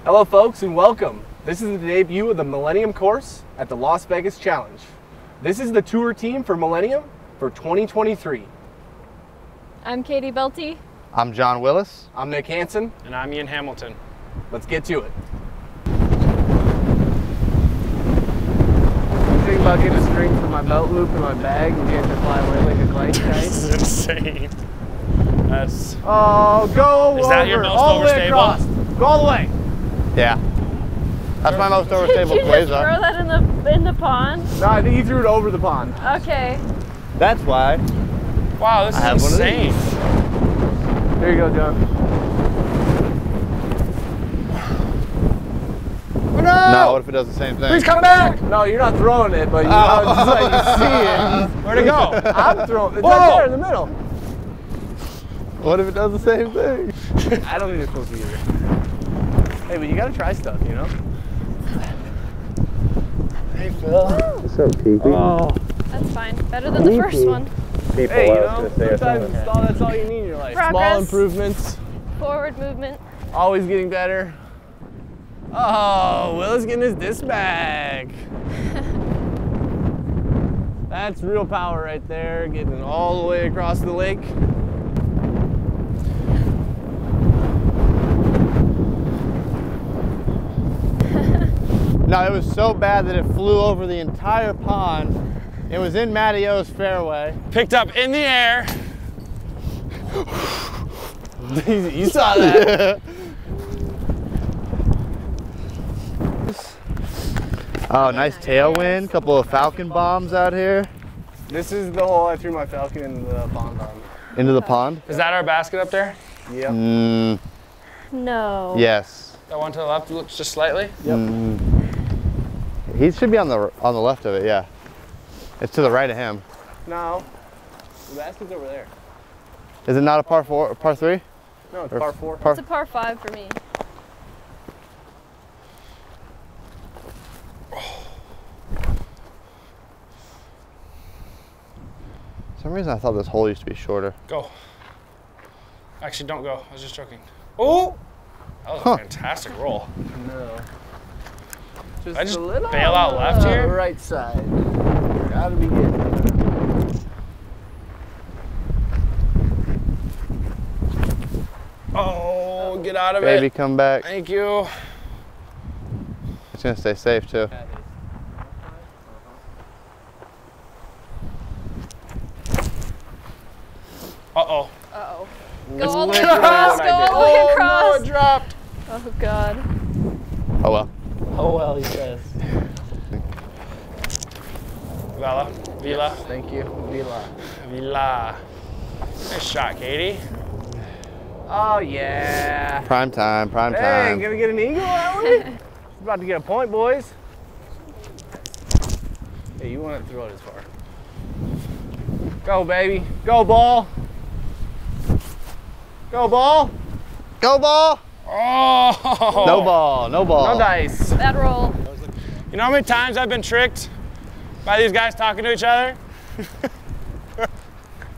Hello folks and welcome. This is the debut of the Millennium course at the Las Vegas Challenge. This is the tour team for Millennium for 2023. I'm Katie Belty. I'm John Willis. I'm Nick Hanson. And I'm Ian Hamilton. Let's get to it. Think about getting a string for my belt loop in my bag and getting to fly away like a kite. This is insane. That's... Oh, go Is over, that your most all the way overstable? across. Go all the way. Yeah. That's my most Did overstable you just quasar. throw that in the pond? No, I think he threw it over the pond. Okay. That's why. Wow, this is insane. There you go, John. Oh, no! No, what if it does the same thing? Please come back! No, you're not throwing it, but you know, it's just like you see it. Where'd it go? I'm throwing it. It's right there in the middle. What if it does the same thing? I don't think it's supposed to either. Hey, but you gotta try stuff, you know? Hey, Phil. What's up, Pee-Pee? Oh. That's fine. Better than the first one. People, Hey, you know, sometimes that's all you need in your life. Progress. Small improvements. Forward movement. Always getting better. Oh, Willis getting his disc back. That's real power right there, getting all the way across the lake. No, it was so bad that it flew over the entire pond. It was in Matty O's fairway. Picked up in the air. You saw that. Oh, nice tailwind. Couple of falcon bombs out here. This is the hole I threw my falcon in the pond on. Into the pond? Is that our basket up there? Yep. No. Yes. That one to the left looks just slightly? Yep. He should be on the left of it, yeah. It's to the right of him. No. The basket's over there. Is it not a par 4 or par 3? No, it's Or par 4. It's a par 5 for me. For some reason I thought this hole used to be shorter. Go. Actually, don't go. I was just joking. Oh! That was a fantastic roll. No. I just a little bail out left here? Right side. Gotta be good. Oh, get out of Baby, it. come back. Thank you. It's gonna stay safe too. Uh-oh. Uh-oh. That's Go all the way literally across. what Go I did. all the way Oh, across. no, it dropped. Oh, God. Oh well. Oh well, he says. Vela. Vila. Thank you. Vila. Vila. Nice shot, Katie. Oh yeah. Prime time, prime Hey, time. gonna get an eagle, Alan? He's about to get a point, boys. Hey, you want to throw it as far. Go, baby. Go, ball. Go, ball. Go ball! Oh! No ball, no ball. No dice. Bad roll. You know how many times I've been tricked by these guys talking to each other?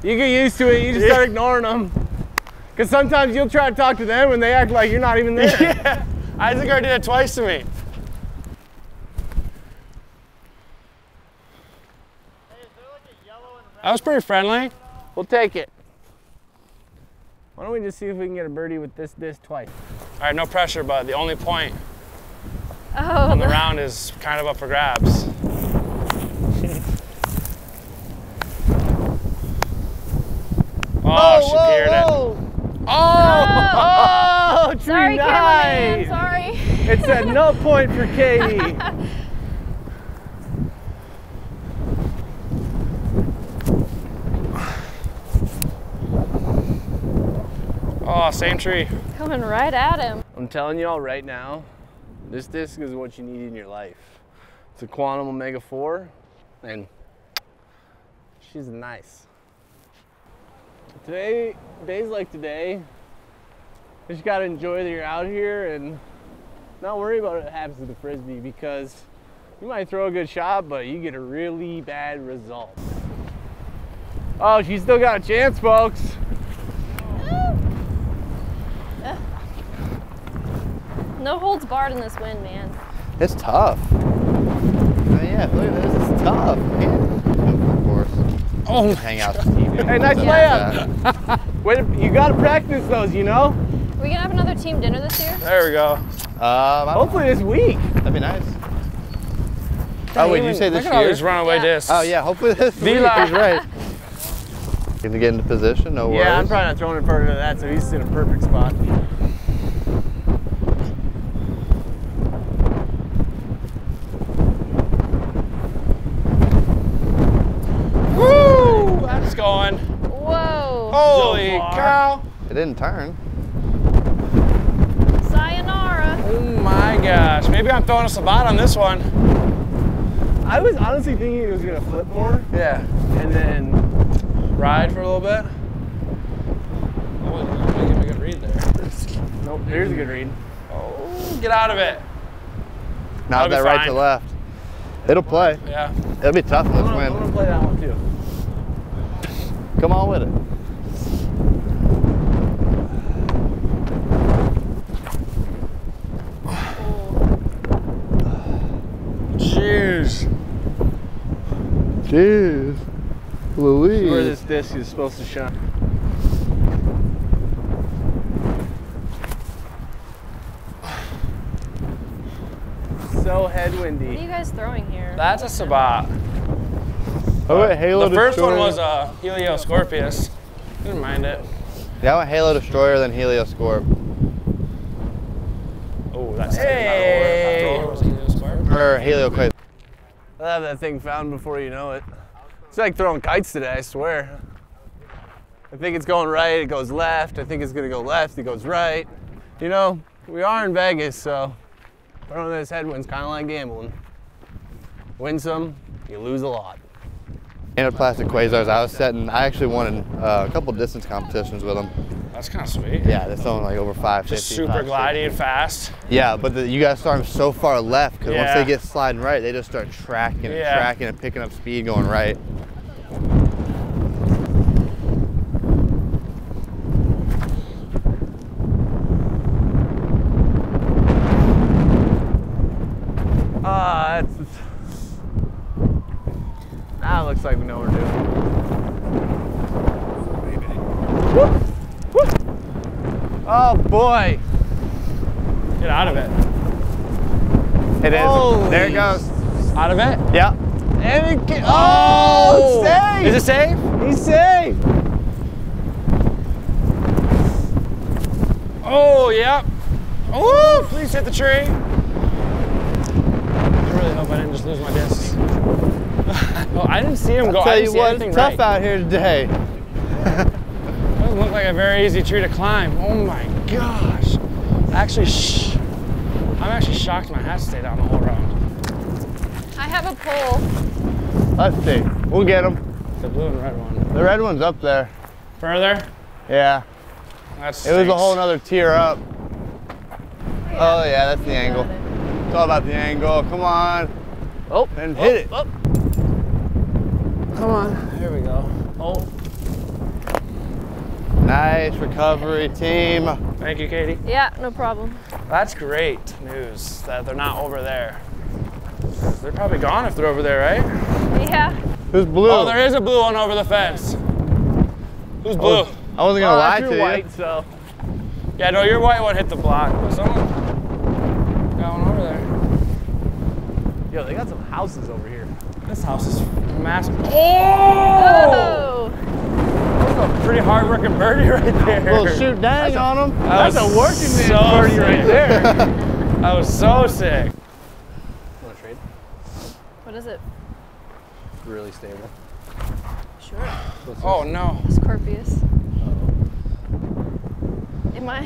You get used to it, you just start ignoring them. Because sometimes you'll try to talk to them and they act like you're not even there. Yeah. Isaac already did it twice to me. That was pretty friendly. We'll take it. Why don't we just see if we can get a birdie with this disc twice? All right, no pressure, but the only point Oh, on the round is kind of up for grabs. Oh, she piered it. Oh, tree sorry, nice. cameraman. Sorry. It said no point for Katie. Oh, same tree. Coming right at him. I'm telling y'all right now, this disc is what you need in your life. It's a Quantum Omega 4, and she's nice. Today, days like today, you just gotta enjoy that you're out here and not worry about what happens to the Frisbee, because you might throw a good shot, but you get a really bad result. Oh, she's still got a chance, folks. No holds barred in this wind, man. It's tough. Oh yeah, look at this. It's tough, man. Of course. Oh, Hang out with Steve. Hey, nice layup. Wait, you gotta practice those, you know? Are we gonna have another team dinner this year? there we go. Hopefully this week. That'd be nice. Oh wait, did you say this Look at all year? these runaway Yeah. discs. Oh yeah, hopefully this week is right. Gonna get into position, no worries. Yeah, I'm probably not throwing it further than that, so he's in a perfect spot. Woo! That's going. Whoa. Holy So far. cow. It didn't turn. Sayonara. Oh my gosh. Maybe I'm throwing a Sabat on this one. I was honestly thinking it was gonna flip more, Yeah. and then Ride for a little bit. Oh, you give me a good read there. nope. Here's a good read. Oh, get out of it. Not That'll be that right to fine. left. It'll play. Yeah. It'll be tough in I'm this gonna wind. play that one too. Come on with it. Jeez. Jeez. Louise. Where this disc is supposed to shine. So headwindy. What are you guys throwing here? That's a Sabat. Oh, wait, Halo The first one Destroyer. was a Helio Scorpius. Didn't mind it. Yeah, I went Halo Destroyer, then Helioscorp. Oh, that's Hey. that was a Helio Scorp. Or Helio Quake. I'll have that thing found before you know it. It's like throwing kites today, I swear. I think it's going right, it goes left. I think it's gonna go left, it goes right. You know, we are in Vegas, so throwing this headwind's kind of like gambling. Win some, you lose a lot. Anaplastic quasars. I was setting. I actually won a couple distance competitions with them. That's kind of sweet. Yeah, they're throwing like over 550. Just super 560. gliding fast. Yeah, but you gotta start them so far left because once Yeah. they get sliding right, they just start tracking and Yeah. tracking and picking up speed going right. That looks like we know what we're doing. Woo! Woo! Oh boy! Get out of it. It is. Holy There it goes. Out of it? Yeah. And it oh, it's safe! Is it safe? He's safe! Oh, yep. Oh, please hit the tree. I really hope I didn't just lose my discs. Well, I didn't see him go. I'll tell I didn't you see what, anything it's tough right. out here today. Doesn't look like a very easy tree to climb. Oh my gosh. Actually, I'm actually shocked my hat stayed on the whole round. I have a pole. Let's see. We'll get them. The blue and red one. The red one's up there. Further? Yeah. That's It was a whole nother tier up. Oh yeah, that's the You angle. got it. It's all about the angle. Come on. Oh, And hit it. Oh. Come on. Here we go. Oh. Nice recovery, team. Thank you, Katie. Yeah, no problem. That's great news that they're not over there. They're probably gone if they're over there, right? Yeah. Who's blue? Oh, there is a blue one over the fence. Who's blue? I wasn't gonna lie that's to your you. white, so. Yeah, no, your white one hit the block, but someone got one over there. Yo, they got some houses over here. This house is massive. Oh! Oh! That's a pretty hard-working birdie right there. Well, shoot dang on them. That's a working man so birdie right sick. there. That was so sick. Want to trade? What is it? Really stable. Sure. Oh no. Scorpius.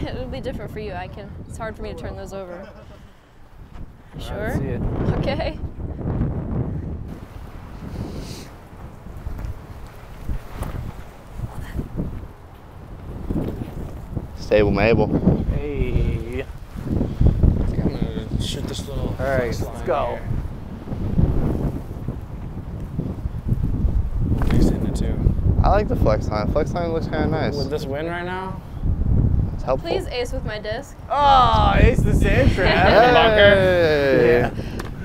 It'll be different for you. It's hard for me to turn those over. You sure? I see it. Okay. Stable Mabel. Hey. I think I'm gonna shoot this little. All right, let's go. He's hitting it too. I like the flex line. Flex line looks kind of nice. With this wind right now, helpful. Please ace with my disc. Oh, ace the sand trap. Hey. Yeah.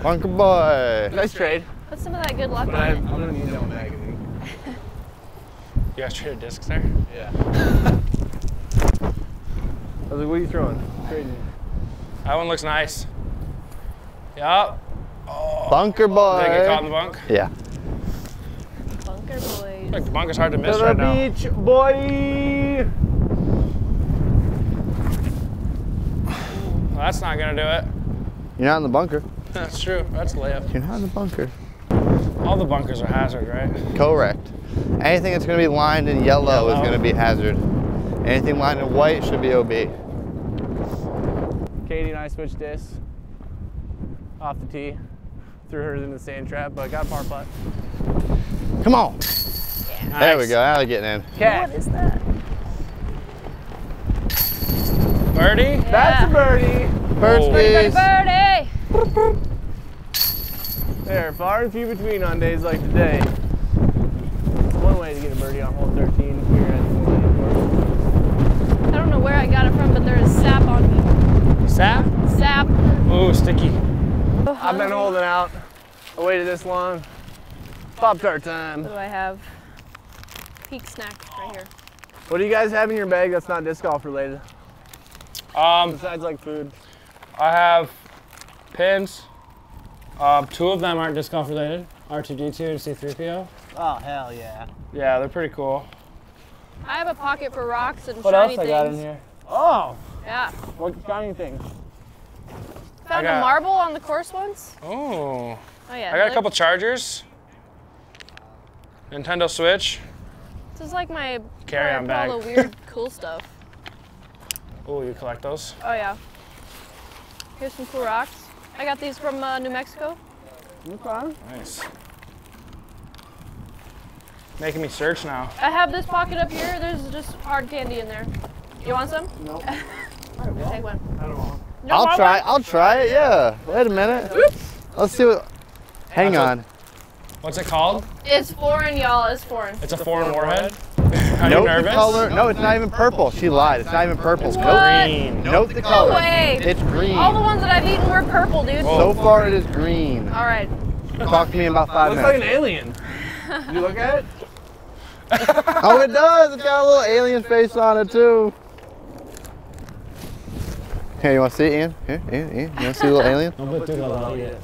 Bunker boy. Nice trade. Put some of that good luck But on I'm it. gonna need that one back, I think. You guys traded discs there? Yeah. I was like, what are you throwing? Trading. That one looks nice. Yup. Bunker boy. Did I get caught in the bunk? Yeah. Bunker boys. Like the bunk is hard to miss To the right now. beach, boy. Well, that's not gonna do it. You're not in the bunker. That's true. That's a layup. You're not in the bunker. All the bunkers are hazard, right? Correct. Anything that's going to be lined in yellow is going to be hazard. Anything lined in white should be OB. Katie and I switched discs off the tee. Threw hers in the sand trap, but got a par putt. Come on. Yeah. There we go. Now they're getting in. What is that? Birdie? Yeah. That's a birdie. First Birdie, piece. birdie, birdie! There, far and few between on days like today. It's one way to get a birdie on hole 13 here at the Millennium Course. I don't know where I got it from, but there is sap on me. Sap? Sap. Ooh, sticky. I've been holding out. I waited this long. Pop-Tart time. What do I have? Peak snack right here. What do you guys have in your bag that's not disc golf related? Besides like food. I have pins. 2 of them aren't disc golf related. R2D2 and C3PO. Oh, hell yeah. Yeah, they're pretty cool. I have a pocket for rocks and What shiny else I things. got in here? Oh, Yeah. what shiny things? Found got- a marble on the course once. Oh. Oh yeah. I got a couple chargers. Nintendo Switch. This is like my Carry-on where I put all bag. the weird, cool stuff. Oh, you collect those? Oh yeah. Here's some cool rocks. I got these from New Mexico. Okay. Nice. Making me search now. I have this pocket up here. There's just hard candy in there. You want some? No. Take one. I don't know. No, I'll want try. one? I'll try it. Yeah. Wait a minute. Let's see what. Hang That's on. What's it called? It's foreign, y'all. It's foreign. It's a foreign warhead. Are you Note the nervous? color. No, it's not even purple. She lied. It's not even purple. What? Note, Green. note the No color. way. It's green. All the ones that I've eaten were purple, dude. So far, it is green. All right. Talk to me in about 5 Looks like an minutes. alien. You look at it? Oh, it does. It's got a little alien face on it too. Here, you want to see it, Ian? Here, Ian. You want to see a little alien?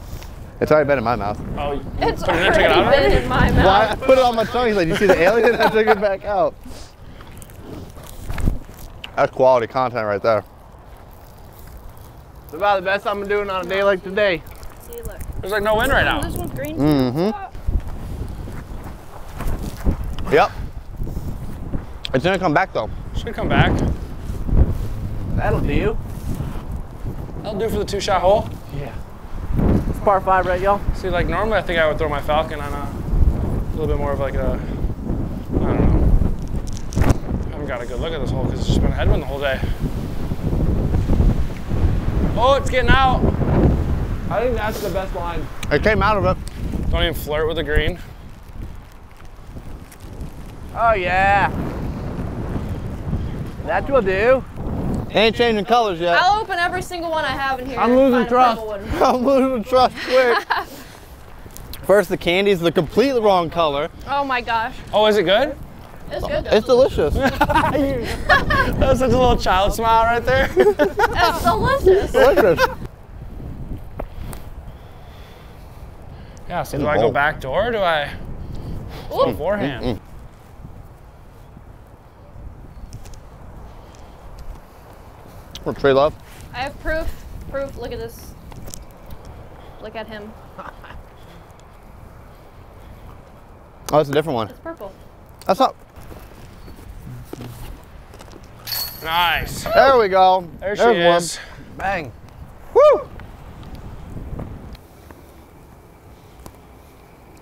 It's already been in my mouth. Oh, you It's put it in, took it out already already? been in my mouth. Why? I put it on my tongue. He's like, you see the alien? I took it back out. That's quality content right there. It's about the best I'm doing on a day like today. See, look. There's like no wind right now. This one's green. Mm-hmm. Yep. It's gonna come back though. Should come back. That'll do. That'll do for the 2-shot hole. Yeah. It's par 5, right, y'all? See, like normally I think I would throw my Falcon on a little bit more of like a, I don't know. I haven't got a good look at this hole because it's just been a headwind the whole day. Oh, it's getting out. I think that's the best line. It came out of it. Don't even flirt with the green. Oh, yeah. That will do. Ain't changing colors yet. I'll open every single one I have in here. I'm and losing find a trust. purple one. I'm losing trust quick. First, the candy's the completely wrong color. Oh my gosh. Oh, is it good? It's good though. It's delicious. That's such a little child smile right there. It's delicious. Delicious. Yeah, so In do the I go bowl. back door or do I Ooh. beforehand? Or tree love. I have proof. Proof. Look at this. Look at him. Oh, it's a different one. It's purple. That's not. Nice. There we go. There she There's is. Bang. Woo!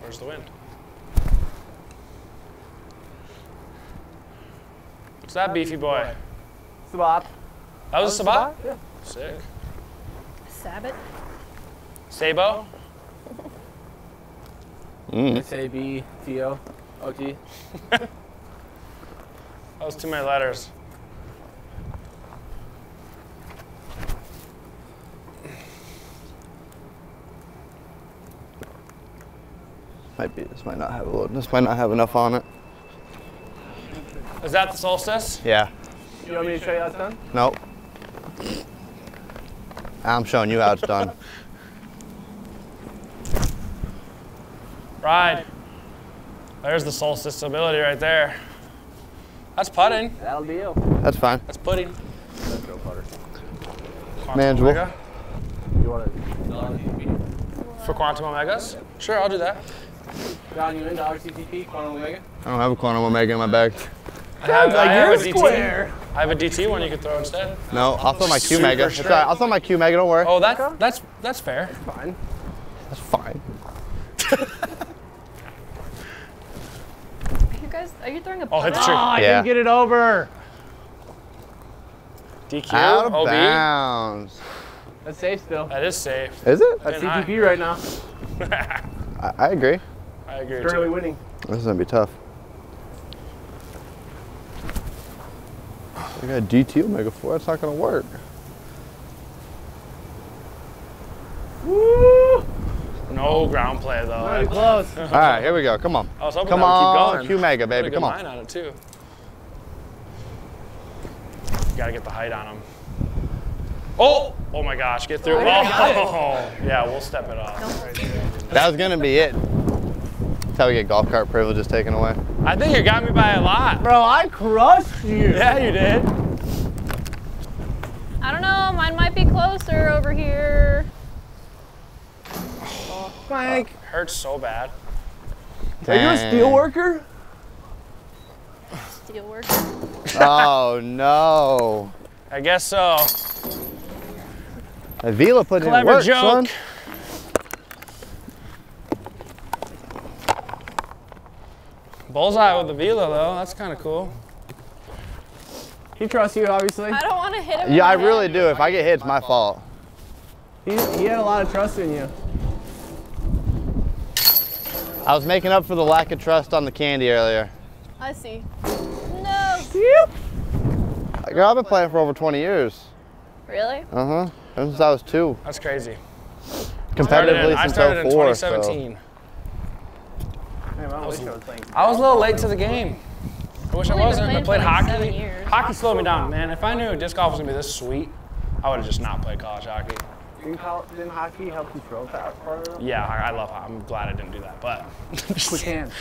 Where's the wind? What's that beefy boy? Sabat. That was a Sabat? Yeah. Sick. Sabbat. Sabo? S-A-B-T-O-O-T. That was too many letters. This might not have a load. This might not have enough on it. Is that the solstice? Yeah. You want me to show you how it's done? Nope. I'm showing you how it's done. Ride. There's the solstice ability right there. That's putting. That'll deal. That's fine. That's putting. Let's go putter. Manageable. Omega? You want to? For Quantum Omegas? Sure, I'll do that. John, you in $CTP, Quantum Omega? I don't have a Quantum Omega in my bag. I have a DT. square. I have a DT one you could throw instead. No, I'll throw my Q Mega. It's all right. I'll throw my Q Mega. Don't worry. Oh, that's fair. Fine. That's fine. Are you throwing a Oh, hit putter? the tree. I Yeah. didn't get it over. DQ, Out of OB. bounds. That's safe still. That is safe. Is it? That's Good night. CTP right now. I agree. I agree Currently too. winning. This is gonna be tough. I got a DT Omega 4. That's not gonna work. Woo! No ground play though. Pretty close. All right, here we go. Come on. I was hoping Come that would keep on, going. Q Mega, Put a baby. good Come line on. on it too. Gotta get the height on him. Oh! Oh my gosh, get through. Oh, yeah, we'll step it off. That was gonna be it. That's how we get golf cart privileges taken away. I think you got me by a lot. Bro, I crushed you. Yeah, you did. I don't know, mine might be closer over here. Frank. Hurts so bad. Are you a steel worker? Steel work. Oh no. I guess so. Avila put in Clever work, joke. son. Bullseye with the Vila though, that's kind of cool. He trusts you, obviously. I don't want to hit him. Yeah, I in the really head. do. If I get hit, it's my fault. He had a lot of trust in you. I was making up for the lack of trust on the candy earlier. I see. No. Girl, I've been playing for over 20 years. Really? Uh-huh. Ever since I was 2. That's crazy. Competitively I since started in 04. 2017. Man, I wish I was playing. I was a little late to the game. I wish I I've only wasn't. been I played playing for like hockey. 7 years. Hockey slowed me down, man. If I knew disc golf was gonna be this sweet, I would have just not played college hockey. Didn't hockey help you throw that part of it? Yeah, I love hockey. I'm glad I didn't do that, but Quick hands.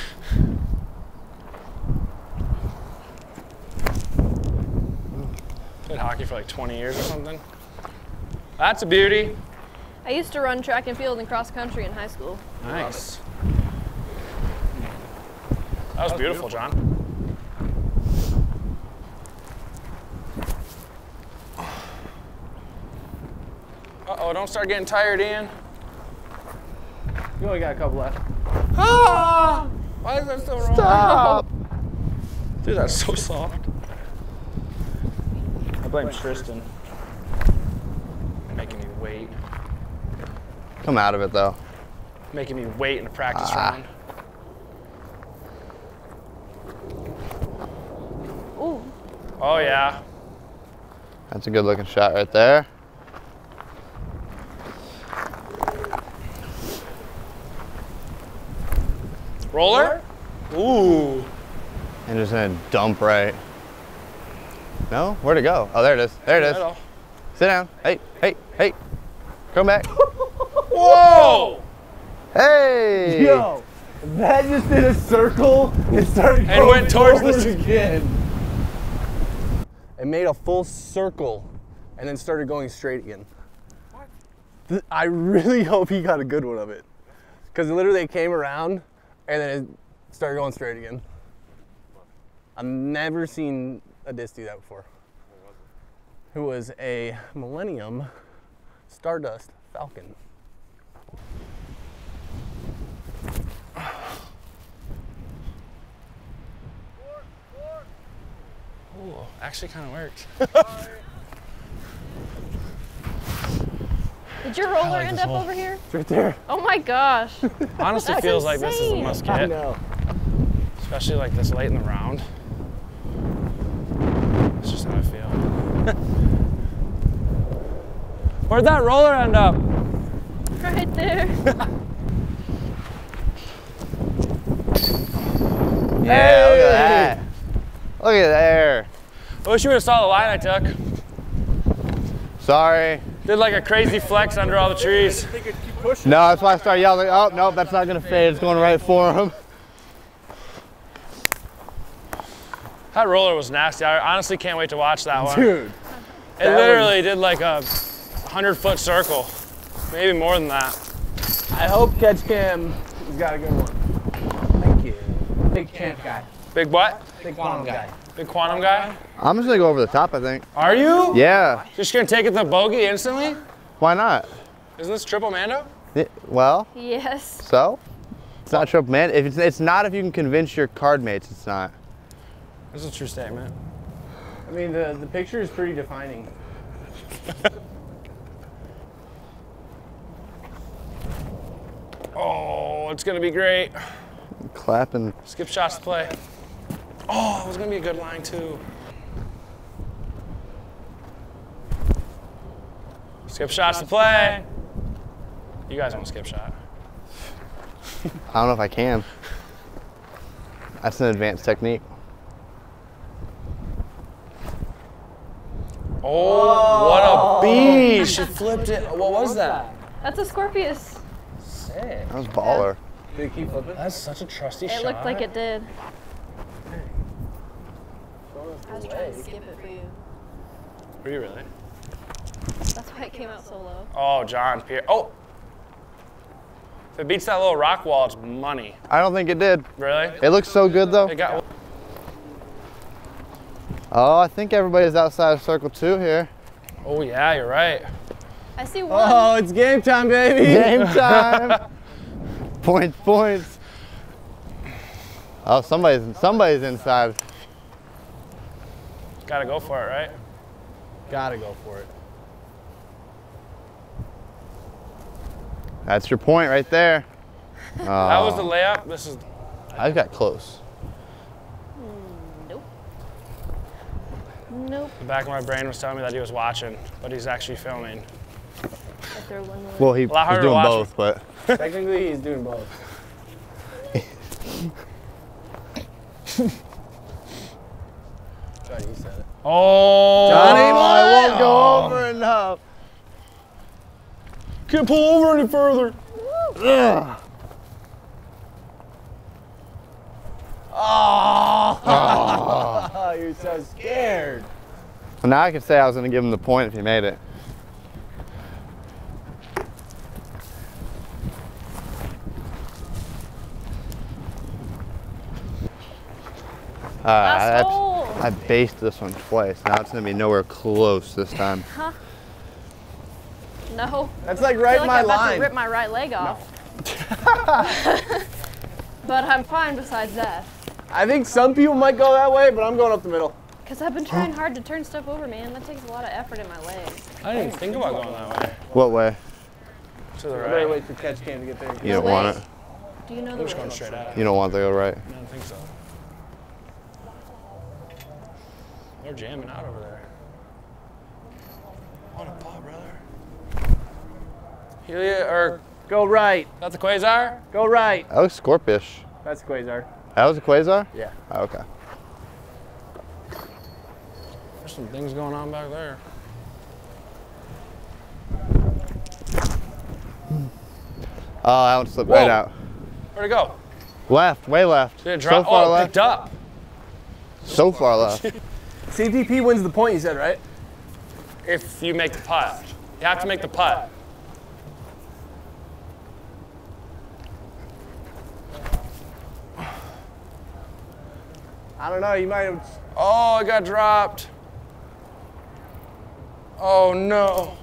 played hockey for like 20 years or something. That's a beauty. I used to run track and field and cross country in high school. Nice. That was beautiful, John. Uh-oh, don't start getting tired, Ian. You only got a couple left. Ah! Why is that so wrong? Stop! Dude, that's so soft. I blame Tristan. Making me wait. Come out of it, though. Making me wait in a practice round. Ooh. Oh, yeah. That's a good looking shot right there. Roller? Ooh. And just gonna dump right. No? Where'd it go? Oh, there it is. There it is. Middle. Sit down. Hey, hey, hey. Come back. Whoa! Hey! Yo, that just did a circle and started And went towards the forward again. It made a full circle and then started going straight again. What? I really hope he got a good one of it. Because literally it came around and then it started going straight again. I've never seen a disc do that before. It was a Millennium Stardust Falcon. Ooh, actually kind of worked. Did your roller end up over here? It's right there. Oh my gosh. Honestly, That's feels like this is a insane. must I get, know. especially like this late in the round. That's just how I feel. Where'd that roller end up? Right there. Yeah, look at that. Look at there. I wish you would have saw the line I took. Sorry. Did like a crazy flex under all the trees. No, that's why I started yelling. Oh, no, that's not going to fade. It's going right for him. That roller was nasty. I honestly can't wait to watch that one. Dude. It literally did like a 100-foot circle. Maybe more than that. I hope Catch Cam has got a good one. Thank you. Big champ guy. Big what? Big quantum guy. Big quantum guy? I'm just going to go over the top, I think. Are you? Yeah. Just gonna take it to bogey instantly? Why not? Isn't this triple Mando? Well, Yes. so? It's not triple man. If it's not if you can convince your card mates, it's not. This is a true statement. I mean, the picture is pretty defining. Oh, it's gonna be great. Clapping. Skip shots to play. Oh, it was gonna be a good line too. Skip shots to play. You guys want to skip shot? I don't know if I can. That's an advanced technique. Oh, what a beast! She flipped it. What was that? That's a Scorpius. Sick. That was baller. Did it keep flipping? That's such a trusty shot. It looked like it did. I was trying to skip it for you. Were you really? That's why it came out so low. Oh, John Pierre. Oh! If it beats that little rock wall, it's money. I don't think it did. Really? It looks so good though. It got. Oh, I think everybody's outside of circle 2 here. Oh yeah, you're right. I see one. Oh, it's game time, baby. Game time. Points. Oh, somebody's inside. Gotta go for it, right? Gotta go for it. That's your point right there. That was the layup. This is. I got close. Nope. Nope. The back of my brain was telling me that he was watching, but he's actually filming. I threw one more. Well, he's lot harder to doing watch. both, but. Technically, he's doing both. Johnny, you said it. Oh! Johnny, I won't go over enough. Can't pull over any further. Ugh. Oh, you're so scared. Well, now I can say I was going to give him the point if he made it. I based this one twice. Now it's going to be nowhere close this time. Huh? No. That's like I right feel like my I'm about line. to rip my right leg off. But I'm fine besides that. I think some people might go that way, but I'm going up the middle. Because I've been trying hard to turn stuff over, man. That takes a lot of effort in my legs. I didn't even think about going that way. What way? To the I better right. wait for Catch Cam to get there. You don't want it. Do you know I'm the just way? going straight at it. You don't want to go right. I don't think so. They're jamming out over there. What a ball, brother. Helia, or Go right. that's the Quasar? Go right. That looks Scorpish. That's Quasar. That was a Quasar? Yeah. Oh, okay. There's some things going on back there. Oh, that one slipped right Whoa. out. Where'd it go? Left, way left. Did it drop? So far Oh, it left. picked up. So far left. CTP wins the point, you said, right? If you make the putt. You have to make the putt. I don't know. You might have. Oh, it got dropped. Oh no.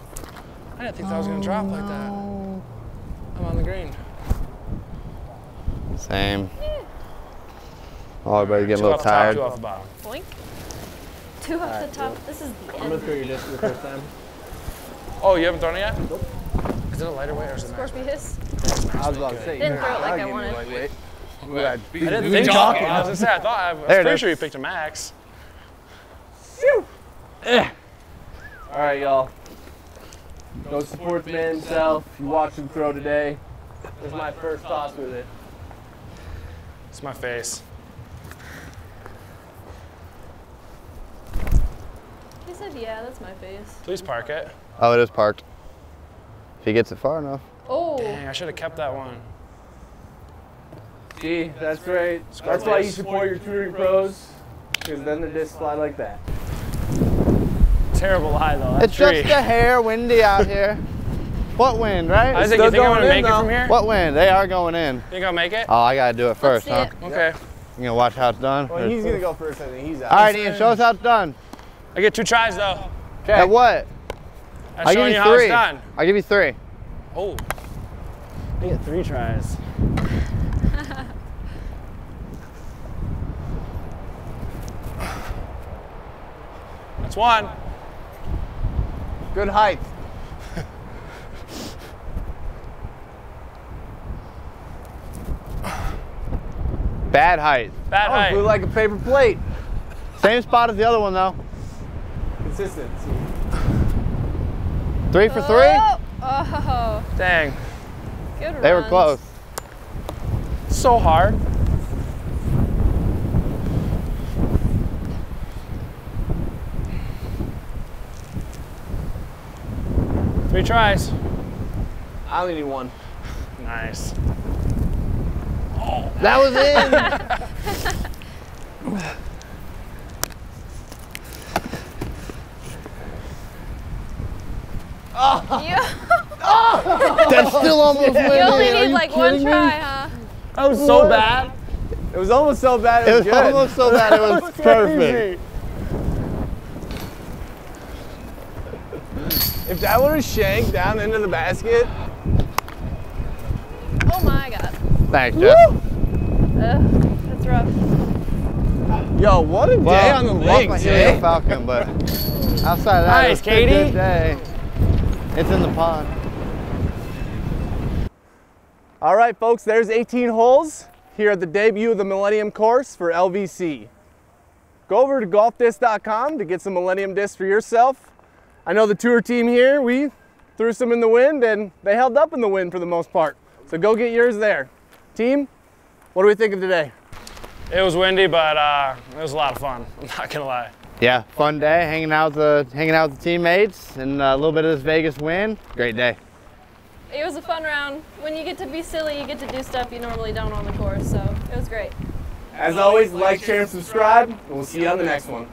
I didn't think that was gonna drop like that. I'm on the green. Same. Oh, everybody's getting a little Two off the top, tired. two off the bottom. Boink. Two off the top. This is the I'm gonna end. throw your disc for the first time. Oh, you haven't thrown it yet? Nope. Is it a lighter weight or is it max weight? Scorpius. I was about to say. Didn't throw it like I I'll give you wanted. lightweight. I didn't think so. I was gonna say, I was There it pretty is. sure you picked a max. All right, y'all. Go support the man himself. You watch him throw today. This is my first toss with it. It's my face. said, yeah, that's my face. Please park it. Oh, it is parked. If he gets it far enough. Oh. Dang, I should have kept that one. See, that's right. That's why you support your touring pros, because then the discs fly like that. Terrible lie though. That It's tree. just a hair windy out here. What wind, right? Isaac, still you think I'm going gonna in, make it from here? What wind? They are going in. Think I'll make it? Oh, I gotta do it first, see huh? it. Okay. You gonna watch how it's done? Well, he's gonna go first. I think he's out. All right, Ian, show us how it's done. I get 2 tries though. Okay. At what? I'm I'll give showing you you how 3. it's done. I'll give you 3. Oh. I get 3 tries. That's 1. Good height. Bad height. Bad Oh, height. flew like a paper plate. Same spot as the other one though. Consistency. 3 for 3? Oh, Dang. good runs. They were close. So hard. Three tries. I only need 1. Nice. That was in. That's still almost windy. You only Are need you like 1 kidding me? try, huh? That was so bad. It was almost so bad It it was was good. almost so bad it was perfect. If that would have shanked down into the basket. Oh my God. Thanks, Jeff. That's rough. Yo, what a day on the lost my legs, Helio Jay. Falcon, but outside of that, Nice, it's been a good Katie. day. It's in the pond. All right, folks, there's 18 holes here at the debut of the Millennium course for LVC. Go over to golfdisc.com to get some Millennium discs for yourself. I know the tour team here, we threw some in the wind and they held up in the wind for the most part. So go get yours there. Team, what do we think of today? It was windy, but it was a lot of fun. I'm not gonna lie. Yeah, fun day, hanging out with the teammates and a little bit of this Vegas wind. Great day. It was a fun round. When you get to be silly, you get to do stuff you normally don't on the course, so it was great. As always, like, share, and subscribe, and we'll see you on the next one.